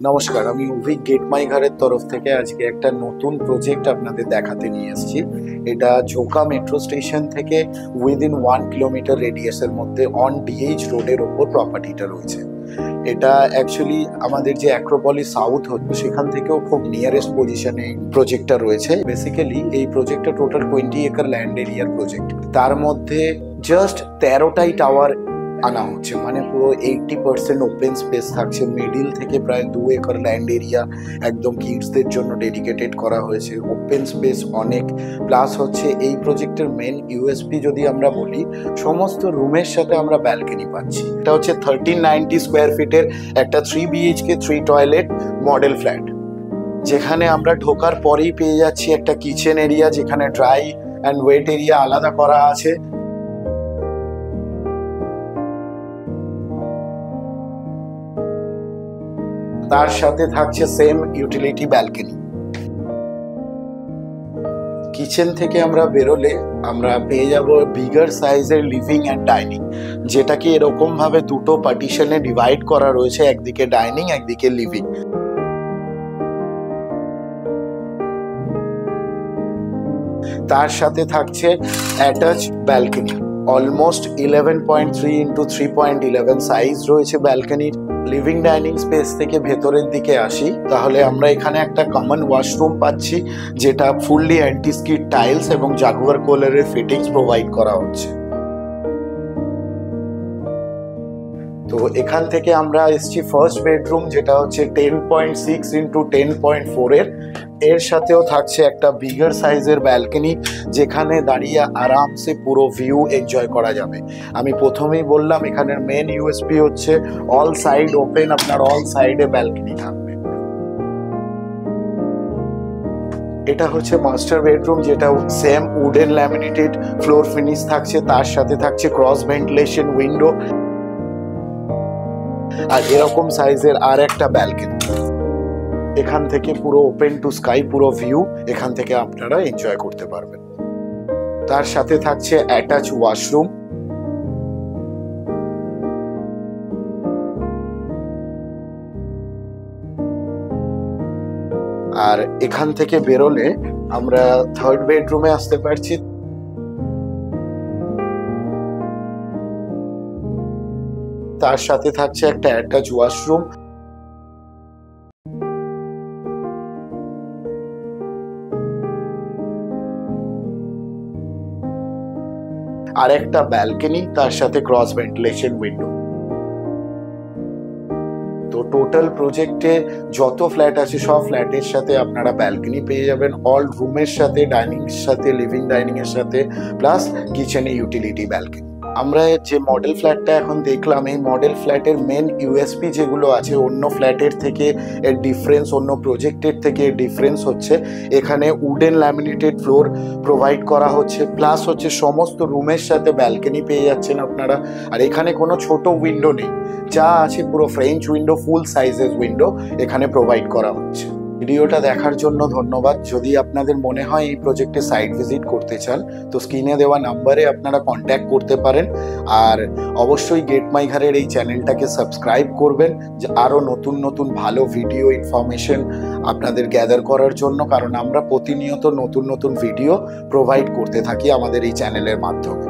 নমস্কার, আমি Abhik get my ঘরের তরফ থেকে আজকে একটা নতুন প্রজেক্ট আপনাদের দেখাতে নিয়ে এসেছি। এটা ঝোকা মেট্রো স্টেশন থেকে উইদিন 1 কিলোমিটার রেডিয়াসের মধ্যে অন ডিএইচ রোডের ওপর প্রপার্টিটা রয়েছে। এটা অ্যাকচুয়ালি আমাদের যে অ্যাক্রোপলিস সাউথ হচ্ছে সেখান থেকেও খুব নিয়ারেস্ট পজিশনে প্রজেক্টটা রয়েছে। বেসিক্যালি এই প্রজেক্টটা টোটাল 20 একর ল্যান্ড এরিয়ার প্রজেক্ট। তার মধ্যে জাস্ট 13টাই টাওয়ার আনা হচ্ছে, মানে পুরো 80% ওপেন স্পেস থাকছে। মিডিল থেকে প্রায় 2 একর ল্যান্ড এরিয়া একদম কিডসদের জন্য ডেডিকেটেড করা হয়েছে। ওপেন স্পেস অনেক, প্লাস হচ্ছে এই প্রজেক্টের মেন ইউএসপি যদি আমরা বলি, সমস্ত রুমের সাথে আমরা ব্যালকনি পাচ্ছি। এটা হচ্ছে 1390 স্কোয়ার ফিটের একটা 3 BHK 3 টয়লেট মডেল ফ্ল্যাট, যেখানে আমরা ঢোকার পরেই পেয়ে যাচ্ছি একটা কিচেন এরিয়া, যেখানে ড্রাই অ্যান্ড ওয়েট এরিয়া আলাদা করা আছে। তার সাথে থাকছে সেম ইউটিলিটি ব্যালকনি। কিচেন থেকে আমরা বেরোলে আমরা পেয়ে যাব বিগার সাইজের লিভিং অ্যান্ড ডাইনিং, যেটাকে এরকম ভাবে দুটো পার্টিশনে ডিভাইড করা রয়েছে, একদিকে ডাইনিং একদিকে লিভিং। তার সাথে থাকছে attach balcony, almost 11.3 into 3.11 size রয়েছে ব্যালকনির। লিভিং ডাইনিং স্পেস থেকে ভেতরের দিকে আসি, তাহলে আমরা এখানে একটা কমন ওয়াশরুম পাচ্ছি, যেটা ফুললি অ্যান্টি স্কিড টাইলস এবং জাগুয়ার কোলারের ফিটিংস প্রোভাইড করা হচ্ছে। তো এখান থেকে আমরা এসছি ফার্স্ট বেডরুম, যেটা হচ্ছে 10.6 ইন্টু 10.4 এর সাথেও থাকছে একটা বিগার সাইজের ব্যালকনি, যেখানে দাঁড়িয়ে আরামসে পুরো ভিউ এনজয় করা যাবে। আমি প্রথমেই বললাম এখানের মেন ইউএসপি হচ্ছে অল সাইড ওপেন, আপনার অল সাইডে ব্যালকনি থাকবে। এটা হচ্ছে মাস্টার বেডরুম, যেটা same wooden laminated floor finish থাকছে, তার সাথে থাকছে ক্রস ভেন্টিলেশন উইন্ডো আর এরকম সাইজের আর একটা ব্যালকনি। এখান থেকে পুরো ওপেন টু স্কাই পুরো ভিউ এখান থেকে আপনারা এনজয় করতে পারবেন। তার সাথে থাকছে অ্যাটাচ ওয়াশরুম। আর এখান থেকে বেরোলে আমরা থার্ড বেডরুমে আসতে পারছি। তার সাথে থাকছে একটা অ্যাটাচ ওয়াশরুম, আর একটা ব্যালকনি, তার সাথে ক্রস ভেন্টিলেশন উইন্ডো। তো টোটাল প্রজেক্টে যত ফ্ল্যাট আছে সব ফ্ল্যাটের সাথে আপনারা ব্যালকনি পেয়ে যাবেন, অল রুমের সাথে, ডাইনিং এর সাথে, লিভিং ডাইনিং এর সাথে, প্লাস কিচেনে ইউটিলিটি ব্যালকনি। আমরা যে মডেল ফ্ল্যাটটা এখন দেখলাম, এই মডেল ফ্ল্যাটের মেন ইউএসপি যেগুলো আছে অন্য ফ্ল্যাটের থেকে এর ডিফারেন্স, অন্য প্রজেক্টের থেকে এর ডিফারেন্স হচ্ছে এখানে উডেন ল্যামিনেটেড ফ্লোর প্রোভাইড করা হচ্ছে, প্লাস হচ্ছে সমস্ত রুমের সাথে ব্যালকনি পেয়ে যাচ্ছেন আপনারা। আর এখানে কোনো ছোট উইন্ডো নেই, যা আছে পুরো ফ্রেঞ্চ উইন্ডো, ফুল সাইজের উইন্ডো এখানে প্রোভাইড করা হচ্ছে। ভিডিওটা দেখার জন্য ধন্যবাদ। যদি আপনাদের মনে হয় এই প্রজেক্টে সাইট ভিজিট করতে চান, তো স্ক্রিনে দেওয়া নাম্বারে আপনারা কন্ট্যাক্ট করতে পারেন। আর অবশ্যই গেট মাই ঘরের এই চ্যানেলটাকে সাবস্ক্রাইব করবেন, যে আরও নতুন নতুন ভালো ভিডিও ইনফরমেশন আপনাদের গ্যাদার করার জন্য, কারণ আমরা প্রতিনিয়ত নতুন নতুন ভিডিও প্রোভাইড করতে থাকি আমাদের এই চ্যানেলের মাধ্যমে।